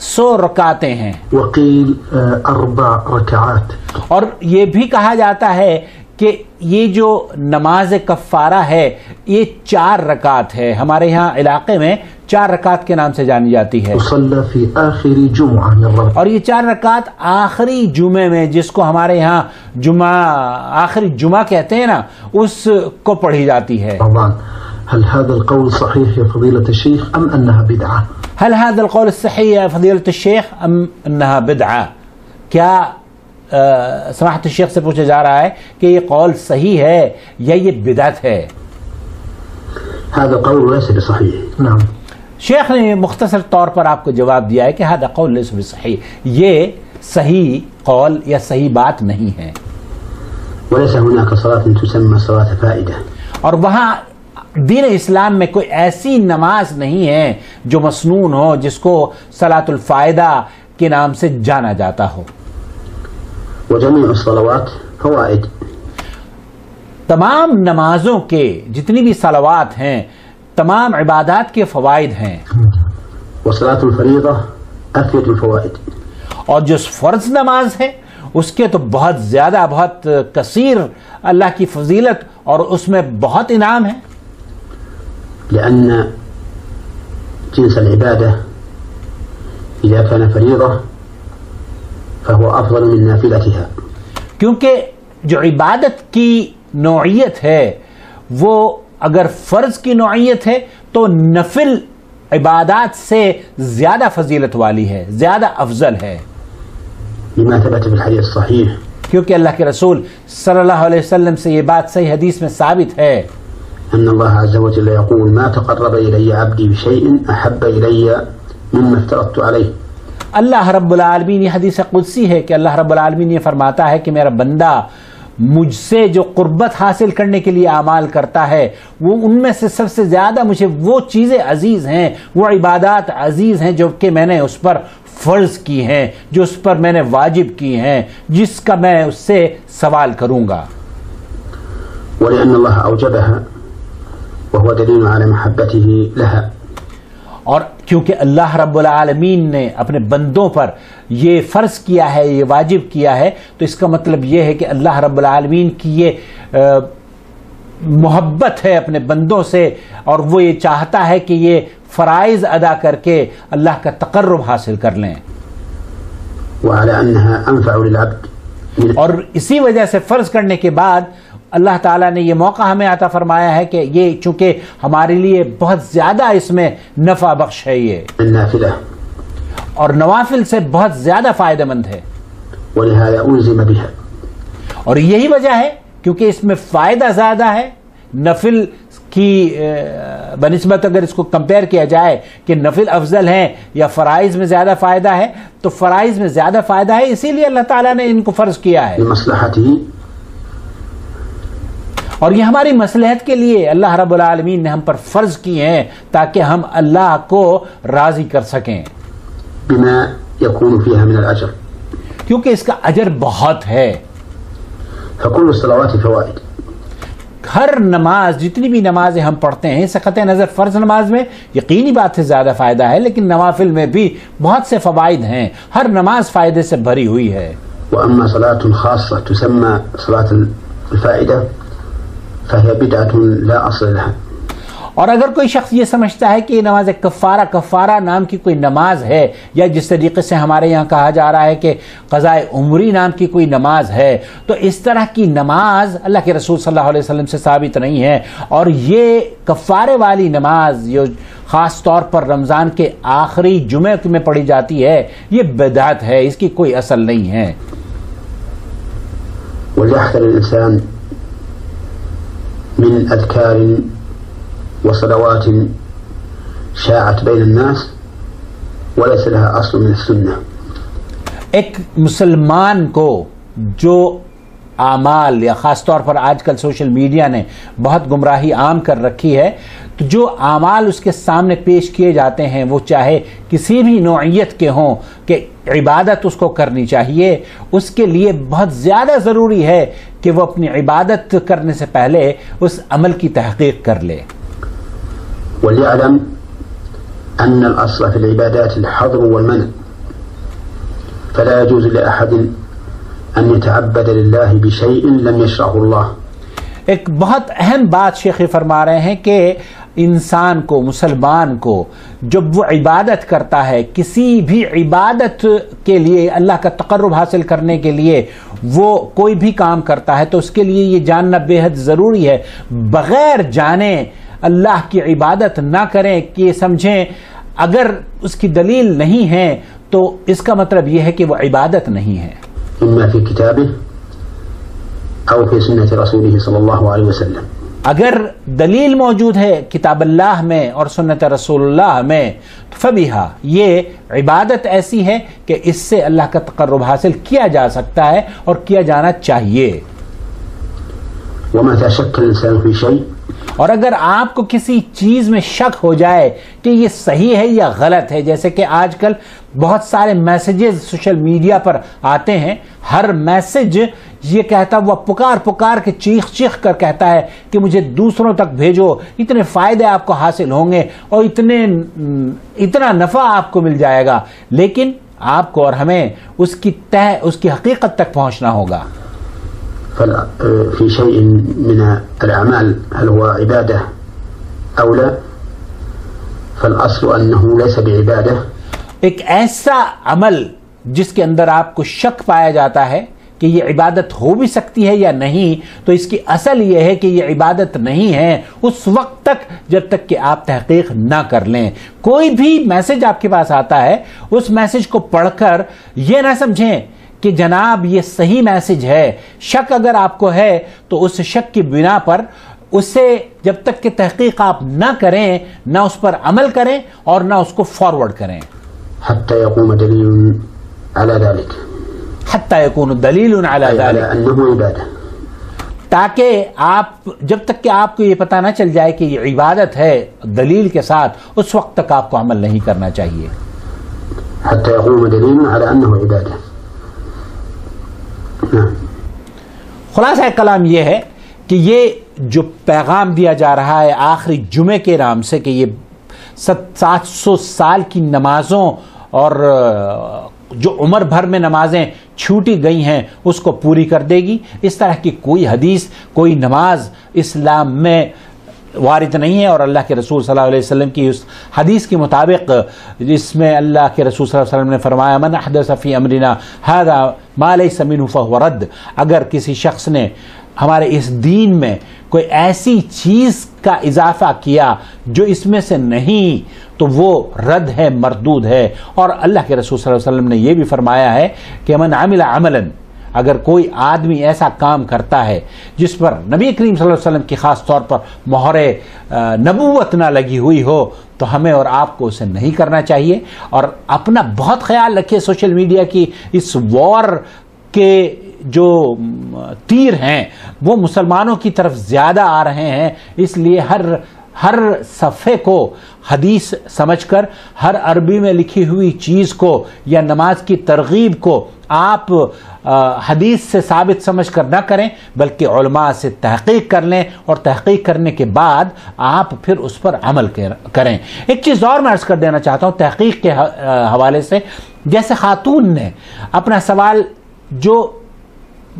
100 رکعتیں ہیں. وقيل 4 ركعات. اور یہ بھی کہا جاتا ہے کہ یہ جو نماز کفارہ ہے یہ 4 رکعت ہے. ہمارے یہاں علاقے میں 4 رکعت کے نام سے جانی جاتی ہے. تصلى في آخر جمعة من رمضان. اور یہ 4 رکعت آخری جمعے میں، جس کو ہمارے یہاں آخری جمعہ کہتے ہیں نا، اس کو پڑھی جاتی ہے. هل هذا القول صحيح يا فضيلة الشيخ أم أنها بدعة؟ هل هذا القول صحيح يا فضيلة الشيخ أم أنها بدعة؟ کیا سماحت الشیخ سے پوچھا جا رہا ہے کہ یہ قول صحیح ہے یا یہ بدعت ہے؟ هذا قول ليس بصحيح. نعم. شیخ نے مختصر طور پر آپ کو جواب دیا ہے کہ هذا قول ليس بصحيح، یہ صحیح قول یا صحیح بات نہیں ہے. وليس هناك صلاة تسمى صلاة فائدة. اور وہاں دین اسلام میں کوئی ایسی نماز نہیں ہے جو مسنون ہو، جس کو صلاۃ الفائدہ کے نام سے جانا جاتا ہو. وجميع الصلوات فوائد. تمام نمازوں کے جتنی بھی صلوات ہیں، تمام عبادات کے فوائد ہیں. وصلاة الفريضة أفيد الفوائد. اور جو فرض نماز ہے اس کے تو بہت زیادہ، بہت کثیر اللہ کی فضیلت اور اس میں بہت انعام ہے. لأن جنس العبادة إذا كان فريضة فهو أفضل من نافلتها. کیونکہ جو عبادت کی نوعیت ہے وہ اگر فرض کی نوعیت ہے تو نفل عبادات سے زیادہ فضیلت والی ہے، زیادہ افضل ہے. لما ثبت في الحديث الصحيح. کیونکہ اللہ کے رسول صلی اللہ علیہ وسلم سے یہ بات صحیح حدیث میں ثابت ہے. أن الله عز وجل يقول ما تقرب إلي عبدي بشيء أحب إلي مما افترضت عليه. اللہ رب العالمین، یہ حدیث قدسی ہے کہ اللہ رب العالمین یہ فرماتا ہے کہ میرا بندہ مجھ سے جو قربت حاصل کرنے کے لیے اعمال کرتا ہے، وہ ان میں سے سب سے زیادہ مجھے وہ چیزیں عزیز ہیں، وہ عبادات عزیز ہیں جو کہ میں نے اس پر فرض کی ہیں، جو اس پر میں نے واجب کی ہیں، جس کا میں اس سے سوال کروں گا. ولأن الله أوجبها وهو دليل على محبته لها. اور کیونکہ اللہ رب العالمین نے اپنے بندوں پر یہ فرض کیا ہے، یہ واجب کیا ہے، تو اس کا مطلب یہ ہے کہ اللہ رب العالمین کی یہ محبت ہے اپنے بندوں سے، اور وہ یہ چاہتا ہے کہ یہ فرائض ادا کر کے اللہ کا تقرب حاصل کر لیں. وعلى أنها أنفع للعبد. اور اسی وجہ سے فرض کرنے کے بعد اللہ تعالیٰ نے یہ موقع ہمیں عطا فرمایا ہے کہ یہ چونکہ ہمارے لیے بہت زیادہ اس میں نفع بخش ہے یہ، النافلة. اور نوافل سے بہت زیادہ فائدہ مند ہے. ولهذا ألزم بها. اور یہی وجہ ہے کیونکہ اس میں فائدہ زیادہ ہے. نفل کی بنسبت اگر اس کو کمپیئر کیا جائے کہ نفل افضل ہیں یا فرائض میں زیادہ فائدہ ہے، تو فرائض میں زیادہ فائدہ ہے، اسی لیے اللہ تعالیٰ نے ان کو فرض کیا ہے. لمصلحته. اور یہ ہماری مصلحت کے لیے اللہ رب العالمین نے ہم پر فرض کیے ہیں تاکہ ہم اللہ کو راضی کر سکیں. بما يكون فيها من الأجر. کیونکہ اس کا اجر بہت ہے. فكل الصلوات فوائد. ہر نماز، جتنی بھی نمازیں ہم پڑھتے ہیں، اس سے قطع نظر فرض نماز میں یقینی بات سے زیادہ فائدہ ہے، لیکن نوافل میں بھی بہت سے فوائد ہیں. ہر نماز فائدے سے بھری ہوئی ہے. وأما صلاة خاصة تسمى صلاة الفائدة فهي بدعة لا أصل لها. اور اگر کوئی شخص یہ سمجھتا ہے کہ یہ نماز کفارہ نام کی کوئی نماز ہے، یا جس طریقے سے ہمارے یہاں کہا جا رہا ہے کہ قضاء عمری نام کی کوئی نماز ہے، تو اس طرح کی نماز اللہ کے رسول صلی اللہ علیہ وسلم سے ثابت نہیں ہے. اور یہ کفارے والی نماز جو خاص طور پر رمضان کے آخری جمعے میں پڑھی جاتی ہے، یہ بدعت ہے، اس کی کوئی اصل نہیں ہے. وليحذر الإنسان من أذكار وصلوات شاعت بين الناس وليس لها أصل من السنة. ایک مسلمان کو جو اعمال، یا خاص طور پر آج کل سوشل میڈیا نے بہت گمراہی عام کر رکھی ہے، تو جو اعمال اس کے سامنے پیش کیے جاتے ہیں وہ چاہے کسی بھی نوعیت کے ہوں، کہ عبادت اس کو کرنی چاہیے، اس کے لیے بہت زیادہ ضروری ہے کہ وہ اپنی عبادت کرنے سے پہلے اس عمل کی تحقیق کر لے. وليعلم أن الأصل في العبادات الحظر والمنع. فلا يجوز لأحد أن يتعبد لله بشيء لم يشرعه الله. ایک بہت اہم بات شیخ فرما رہے ہیں کہ انسان کو، مسلمان کو، جب وہ عبادت کرتا ہے، کسی بھی عبادت کے لیے، اللہ کا تقرب حاصل کرنے کے لیے وہ کوئی بھی کام کرتا ہے، تو اس کے لیے یہ جاننا بے حد ضروری ہے. بغیر جانے اللہ کی عبادت نہ کریں کہ یہ سمجھیں اگر اس کی دلیل نہیں ہے تو اس کا مطلب یہ ہے کہ وہ عبادت نہیں ہے. إما في كتابه أو في سنة رسوله صلى الله عليه وسلم. اگر دلیل موجود ہے کتاب اللہ میں اور سنت رسول اللہ میں فبیہا، یہ عبادت ایسی ہے کہ اس سے اللہ کا تقرب حاصل کیا جا سکتا ہے اور کیا جانا چاہیے. ومتى شك الإنسان في شيء، اور اگر آپ کو کسی چیز میں شک ہو جائے کہ یہ صحیح ہے یا غلط ہے، جیسے کہ آج کل بہت سارے میسیجز سوشل میڈیا پر آتے ہیں، ہر میسیج یہ کہتا، وہ پکار کے چیخ کر کہتا ہے کہ مجھے دوسروں تک بھیجو، اتنے فائدے آپ کو حاصل ہوں گے اور اتنا نفع آپ کو مل جائے گا. لیکن آپ کو اور ہمیں اس کی حقیقت تک پہنچنا ہوگا. في شيء من الأعمال هل هو عبادة أو لا، فالأصل أنه ليس بعبادة. ایک ایسا عمل جس کے اندر آپ کو شک پایا جاتا ہے کہ یہ عبادت ہو بھی سکتی ہے یا نہیں، تو اس کی اصل یہ ہے کہ یہ عبادت نہیں ہے اس وقت تک جب تک کہ آپ تحقیق نہ کر لیں. کوئی بھی میسج آپ کے پاس آتا ہے، اس میسج کو پڑھ کر یہ نہ سمجھیں کہ جناب یہ صحیح میسج ہے. شک اگر آپ کو ہے تو اس شک کی بنا پر اسے جب تک کہ تحقیق آپ نہ کریں، نہ اس پر عمل کریں اور نہ اس کو فارورڈ کریں. حتى يقوم دليل على ذلك، حتى يكون دلیل علی ذلك، أنه عبادة. تاکہ آپ جب تک کہ آپ کو یہ پتہ نہ چل جائے کہ یہ عبادت ہے دلیل کے ساتھ، اس وقت تک آپ کو عمل نہیں کرنا چاہیے. حتى يقوم دليل على أنه عبادة. خلاصہ کلام یہ ہے کہ یہ جو پیغام دیا جا رہا ہے آخری جمعے کے نام سے کہ یہ 700 سال کی نمازوں اور جو عمر بھر میں نمازیں چھوٹی گئی ہیں اس کو پوری کر دے گی. اس طرح کی کوئی حدیث، کوئی نماز اسلام میں وارد نہیں ہے. اور اللہ کے رسول صلی اللہ علیہ وسلم کی اس حدیث کے مطابق جس میں اللہ کے رسول صلی اللہ علیہ وسلم نے فرمایا من احدث فی امرنا ھذا ما لیس منہ فہو رد، اگر کسی شخص نے ہمارے اس دین میں کوئی ایسی چیز کا اضافہ کیا جو اس میں سے نہیں تو وہ رد ہے، مردود ہے. اور اللہ کے رسول صلی اللہ علیہ وسلم نے یہ بھی فرمایا ہے کہ من عمل عملا، اگر کوئی آدمی ایسا کام کرتا ہے جس پر نبی کریم صلی اللہ علیہ وسلم کی خاص طور پر مہر نبوت نہ لگی ہوئی ہو تو ہمیں اور آپ کو اسے نہیں کرنا چاہیے. اور اپنا بہت خیال رکھیے، سوشل میڈیا کی اس وار کے جو تیر ہیں وہ مسلمانوں کی طرف زیادہ آ رہے ہیں. اس لیے ہر صفحے کو حدیث سمجھ کر، ہر عربی میں لکھی ہوئی چیز کو یا نماز کی ترغیب کو آپ حدیث سے ثابت سمجھ کر نہ کریں بلکہ علماء سے تحقیق کر لیں اور تحقیق کرنے کے بعد آپ پھر اس پر عمل کریں. ایک چیز اور میں عرض کر دینا چاہتا ہوں تحقیق کے حوالے سے. جیسے خاتون نے اپنا سوال جو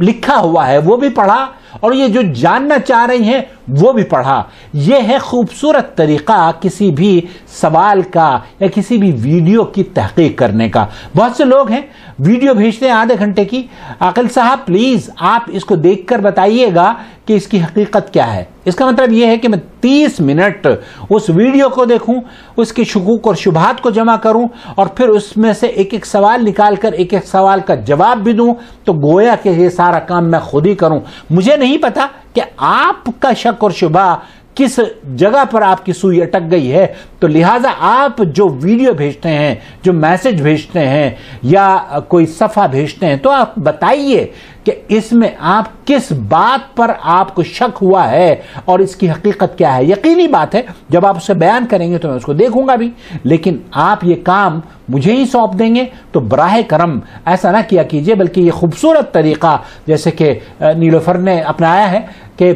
لکھا ہوا ہے وہ بھی پڑھا اور یہ جو جاننا چاہ رہی ہیں وہ بھی پڑھا. یہ ہے خوبصورت طریقہ کسی بھی سوال کا یا کسی بھی ویڈیو کی تحقیق کرنے کا. بہت سے لوگ ہیں ویڈیو بھیجتے ہیں آدھے گھنٹے کی، عاقل صاحب پلیز آپ اس کو دیکھ کر بتائیے گا کہ اس کی حقیقت کیا ہے. اس کا مطلب یہ ہے کہ میں 30 منٹ اس ویڈیو کو دیکھوں، اس کے شکوک اور شبہات کو جمع کروں اور پھر اس میں سے ایک ایک سوال نکال کر ایک ایک سوال کا جواب بھی دوں، تو گویا کہ یہ سارا کام میں خود ہی کروں. مجھے نہیں پتا کہ آپ کا شک اور شبہ کس جگہ پر آپ کی سوئی اٹک گئی ہے، تو لہٰذا آپ جو ویڈیو بھیجتے ہیں، جو میسج بھیجتے ہیں یا کوئی صفحہ بھیجتے ہیں تو آپ بتائیے کہ اس میں آپ کس بات پر آپ کو شک ہوا ہے اور اس کی حقیقت کیا ہے. یقینی بات ہے جب آپ اسے بیان کریں گے تو میں اس کو دیکھوں گا بھی، لیکن آپ یہ کام مجھے ہی سونپ دیں گے تو براہ کرم ایسا نہ کیا کیجئے. بلکہ یہ خوبصورت طریقہ جیسے کہ نیلوفر نے اپنایا ہے کہ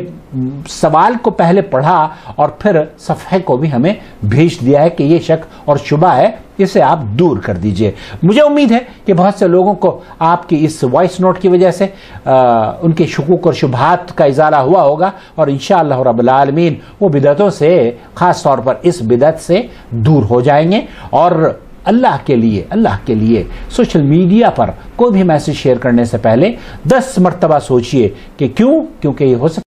سوال کو پہلے پڑھا اور پھر صفحے کو بھی ہمیں بھیج تشویش دیا ہے کہ یہ شک اور شبہ ہے، اسے آپ دور کر دیجئے۔ مجھے امید ہے کہ بہت سے لوگوں کو آپ کی اس وائس نوٹ کی وجہ سے ان کے شکوک اور شبہات کا ازالہ ہوا ہوگا، اور انشاءاللہ رب العالمین وہ بدعتوں سے، خاص طور پر اس بدعت سے دور ہو جائیں گے۔ اور اللہ کے لیے سوشل میڈیا پر کوئی بھی میسج شیئر کرنے سے پہلے 10 مرتبہ سوچئے کہ کیونکہ یہ ہو سکتا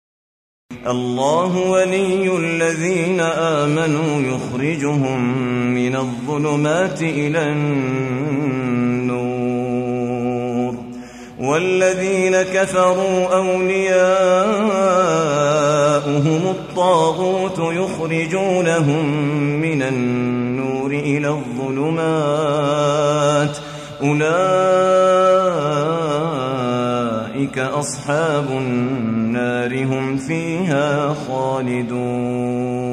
اللہ ولی الذین آمنوا یخرجهم من الظلمات الى النور والذین كفروا اولیاؤهم الطاغوت یخرجونهم من النور الى الظلمات أولئك أصحاب النار هم فيها خالدون